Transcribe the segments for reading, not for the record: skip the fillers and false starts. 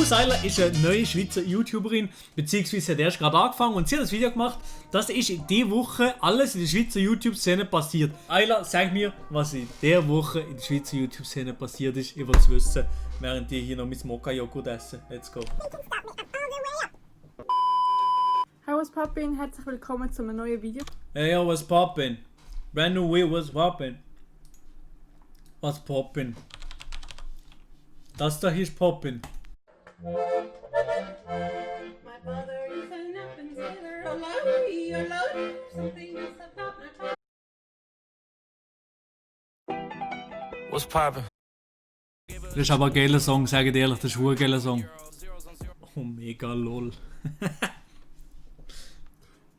Seiler ist eine neue Schweizer YouTuberin, beziehungsweise hat erst gerade angefangen und sie hat das Video gemacht. Das ist in dieser Woche alles in der Schweizer YouTube-Szene passiert. Ayla, sag mir, was in dieser Woche in der Schweizer YouTube-Szene passiert ist. Ich will es wissen, während die hier noch mit Mokka-Joghurt essen. Let's go. Hi, was poppin? Herzlich willkommen zu einem neuen Video. Hey, yo, what's poppin? Brand new wheel, what's poppin? What's poppin? Das da hier ist poppin. My father is an up and sailor, alone, something is about my What's poppin'? Das ist aber ein geiler Song, sage ich dir ehrlich, das ist ein geiler Song. Oh, mega lol.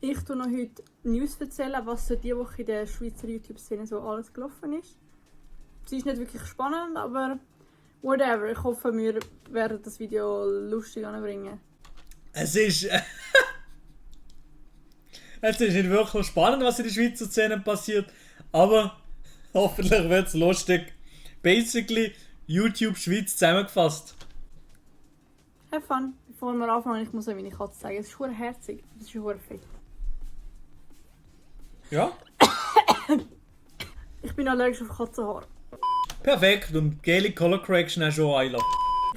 Ich tue noch heute News erzählen, was so diese Woche in der Schweizer YouTube-Szene so alles gelaufen ist. Es ist nicht wirklich spannend, aber whatever. Ich hoffe, wir werden das Video lustig anbringen. Es ist nicht wirklich spannend, was in der Schweizer Szene passiert, aber hoffentlich wird es lustig. Basically, YouTube Schweiz zusammengefasst. Have fun. Bevor wir anfangen, ich muss euch meine Katze zeigen. Es ist verdammt herzig. Es ist verdammt fett. Ja? Ich bin allergisch auf Katzenhaare. Perfekt, und geile Color Correction hast du auch, Ayla.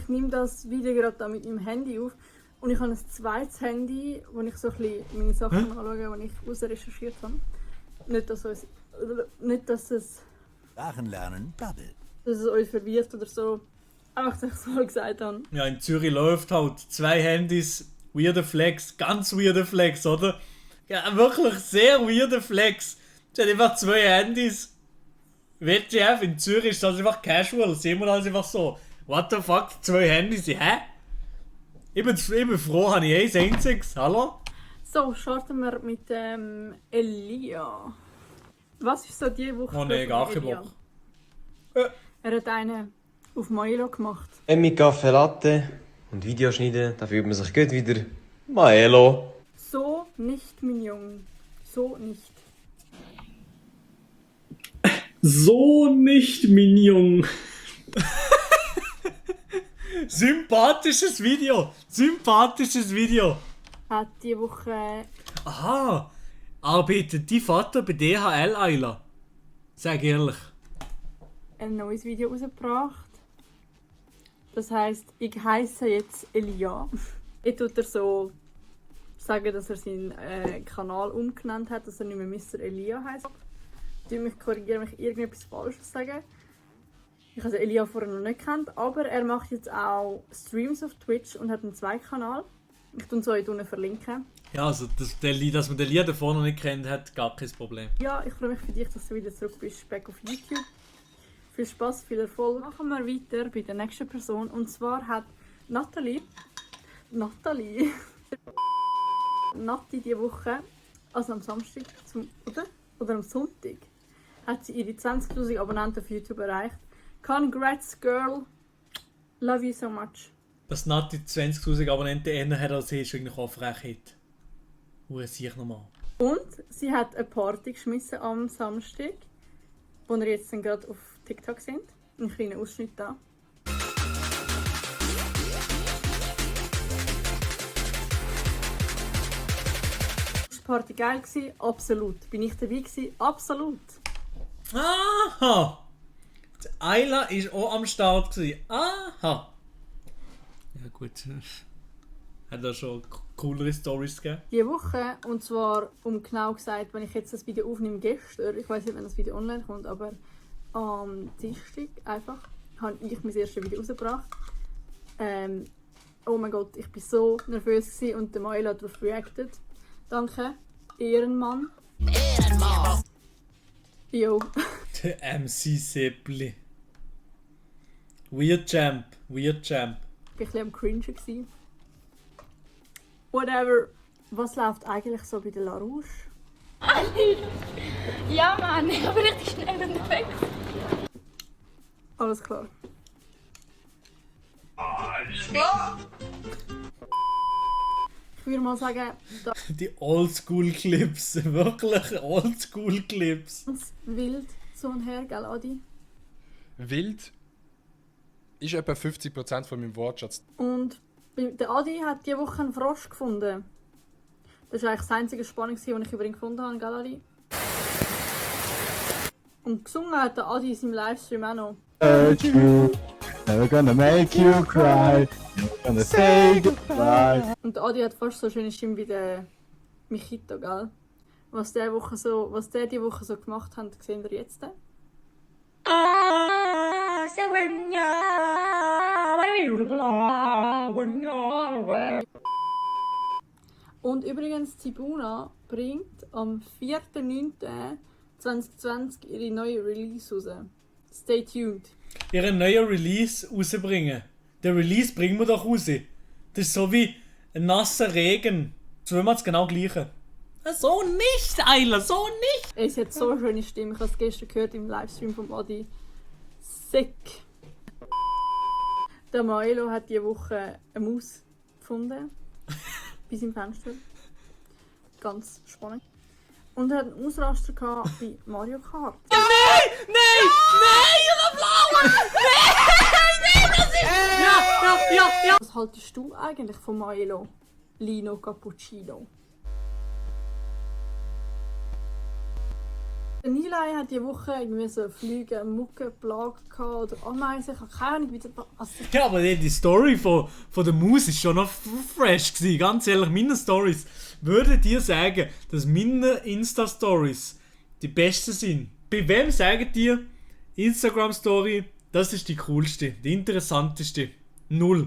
Ich nehme das Video gerade mit meinem Handy auf und ich habe ein zweites Handy, wo ich so ein bisschen meine Sachen anschaue, die ich recherchiert habe. Nicht, dass es Sprachen lernen, Bubble. dass es euch verwirrt oder so. Einfach, dass ich es mal gesagt habe. Ja, in Zürich läuft halt 2 Handys, weirder Flex, ganz weirder Flex, oder? Ja, wirklich sehr weirder Flex. Es hat einfach 2 Handys. WTF, in Zürich ist das einfach casual, sehen wir das einfach so. What the fuck, 2 Handys, hä? Ich bin froh, habe ich eins einziges, hallo? So, starten wir mit Elia. Was ist so diese Woche? Oh ne, gar kein Elia? Bock. Er hat einen auf Milo gemacht. Mit Kaffee Latte und Videoschneiden, da fühlt man sich gut wieder Maelo. So nicht, mein Junge. So nicht. So nicht, Minion. Sympathisches Video, sympathisches Video. Hat diese Woche Aha, arbeitet die Vater bei DHL, Ayla? Sag ehrlich. ein neues Video rausgebracht. Das heisst, ich heiße jetzt Elia. Ich tut er so sagen, dass er seinen Kanal umgenannt hat, dass er nicht mehr Mr. Elia heisst. Ich mich korrigieren, wenn ich irgendetwas Falsches sage. Ich habe Elia vorher noch nicht gekannt, aber er macht jetzt auch Streams auf Twitch und hat einen Zweitkanal. Ich tue es euch unten verlinken. Ja, also dass man den Lied davor noch nicht kennt, hat gar kein Problem. Ja, ich freue mich für dich, dass du wieder zurück bist, back auf YouTube. Viel Spaß, viel Erfolg. Machen wir weiter bei der nächsten Person. Und zwar hat Natalie diese Woche, also am Samstag oder am Sonntag, hat sie ihre 20.000 Abonnenten auf YouTube erreicht. Congrats, girl. Love you so much. Dass Nati 20.000 Abonnenten eher hat als ich, ist eigentlich auch Frechheit. Sehe ich nochmal. Und sie hat eine Party geschmissen am Samstag, wo wir jetzt dann gerade auf TikTok sind. Ein kleiner Ausschnitt da. Ist die Party geil gewesen? Absolut. Bin ich dabei gewesen? Absolut. Aha! Die Ayla ist auch am Start gewesen. Aha! Ja gut. Hat da schon coolere Storys gegeben? Diese Woche, und zwar genau gesagt, wenn ich jetzt das Video aufnehme gestern, ich weiß nicht, wenn das Video online kommt, aber am Dienstag einfach, habe ich mein erstes Video rausgebracht. Oh mein Gott, ich war so nervös gewesen und der Mail hat darauf reacted. Danke, Ehrenmann. Ehrenmann! Jo. Der MC Seppli. Weird Champ, weird Champ. Ich war ein bisschen am Cringen gewesen. Whatever. Was läuft eigentlich so bei der La Rouge? Ja, Mann, ich bin richtig schnell unterwegs. Alles klar. Ich würde mal sagen, Die Oldschool-Clips, wirklich Oldschool-Clips. ganz wild so ein Herr, gell Adi? Wild? ist etwa 50% von meinem Wortschatz. Und der Adi hat diese Woche einen Frosch gefunden. Das war eigentlich das einzige Spannung, was ich über ihn gefunden habe, gell Adi? Und gesungen hat der Adi in seinem Livestream auch noch. Never gonna make you cry. Never gonna say goodbye. Und der Adi hat fast so schöne Stimme wie der Michito, gell? Was der die Woche so gemacht hat, sehen wir jetzt. Und übrigens, Zibuna bringt am 4.9.2020 ihre neue Release raus. Stay tuned. Ihren neuen Release rausbringen. Den Release bringen wir doch raus. Das ist so wie ein nasser Regen. Zweimal das genau gleiche. So nicht, Ayla, so nicht! Es hat so eine schöne Stimme. Ich habe es gestern gehört im Livestream von Adi. Sick. Der Maelo hat diese Woche eine Maus gefunden. Bei seinem Fenster. Ganz spannend. Und er hat einen Ausraster gehabt bei Mario Kart. Nein! Nein! Nein! Ihre Blaue! Nein! Das ist... Ja! Was haltest du eigentlich von Maelo? Lino Cappuccino. Der Nilay hat diese Woche irgendwie so Fliegen, Muckenplage gehabt oder Ameisen. Ich habe keine Ahnung, wie das passiert. Ja, aber die Story von der Maus ist schon noch fresh gewesen. Ganz ehrlich, meine Stories. Würdet ihr sagen, dass meine Insta-Stories die besten sind? Bei wem sagt ihr, Instagram-Story, das ist die coolste, die interessanteste? 0.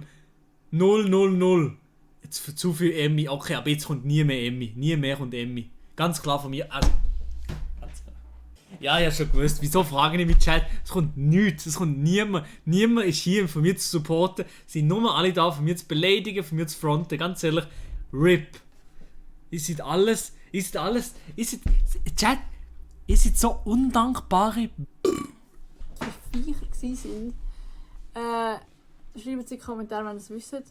0, 0, 0. Jetzt zu viel Emmy. Okay, aber jetzt kommt nie mehr Emmy. Nie mehr kommt Emmy. Ganz klar von mir. Ja, ich habe schon gewusst. Wieso frage ich mich Chat? Es kommt nichts. Es kommt niemand. Niemand ist hier, um von mir zu supporten. Es sind nur alle da, von mir zu beleidigen, von mir zu fronten. Ganz ehrlich, RIP. Ihr seid Chat, ihr seid so undankbare Viecher waren. Schreibt es in die Kommentare, wenn ihr es wisst.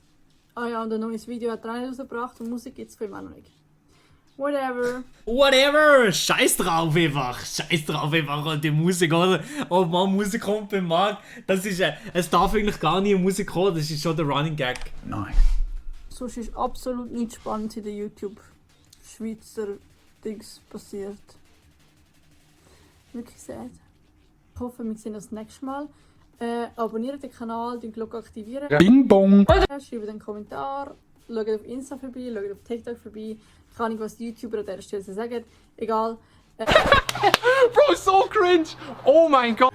Ah ja, und ein neues Video hat er auch nicht rausgebracht und Musik gibt es für ihn auch noch nicht. Whatever! Scheiß drauf einfach! Scheiß drauf einfach an die Musik, oder? Ob man Musik kommt beim Markt, das ist es darf eigentlich gar nie Musik kommen, das ist schon der Running Gag. Nein. Sonst ist absolut nichts Spannendes in der YouTube-Schweizer Dings passiert. Wirklich sad. Ich hoffe, wir sehen uns das nächste Mal. Abonniert den Kanal, die Glocke aktivieren. Bing bong. Schreibt einen Kommentar, schaut auf Insta vorbei, schaut auf TikTok vorbei. Keine Ahnung, was die YouTuber an dieser Stelle sagen. Egal. Bro, so cringe! Oh mein Gott!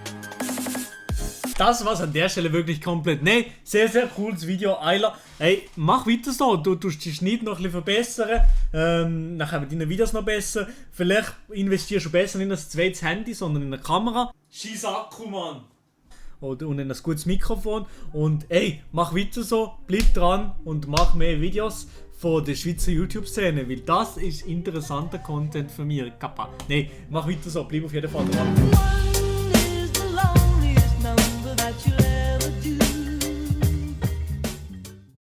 Das war's an der Stelle wirklich komplett. Nein, sehr, sehr cooles Video, Ayla. Hey, mach weiter so. Du tust die Schnitt noch ein bisschen verbessern. Dann haben deine Videos noch besser. Vielleicht investierst du besser nicht in ein zweites Handy, sondern in eine Kamera. Scheiß Akku, Mann. Und in ein gutes Mikrofon. Und ey, mach weiter so. Bleib dran und mach mehr Videos von der Schweizer YouTube-Szene. Weil das ist interessanter Content für mich. Kappa. Nein, mach weiter so. Bleib auf jeden Fall dran.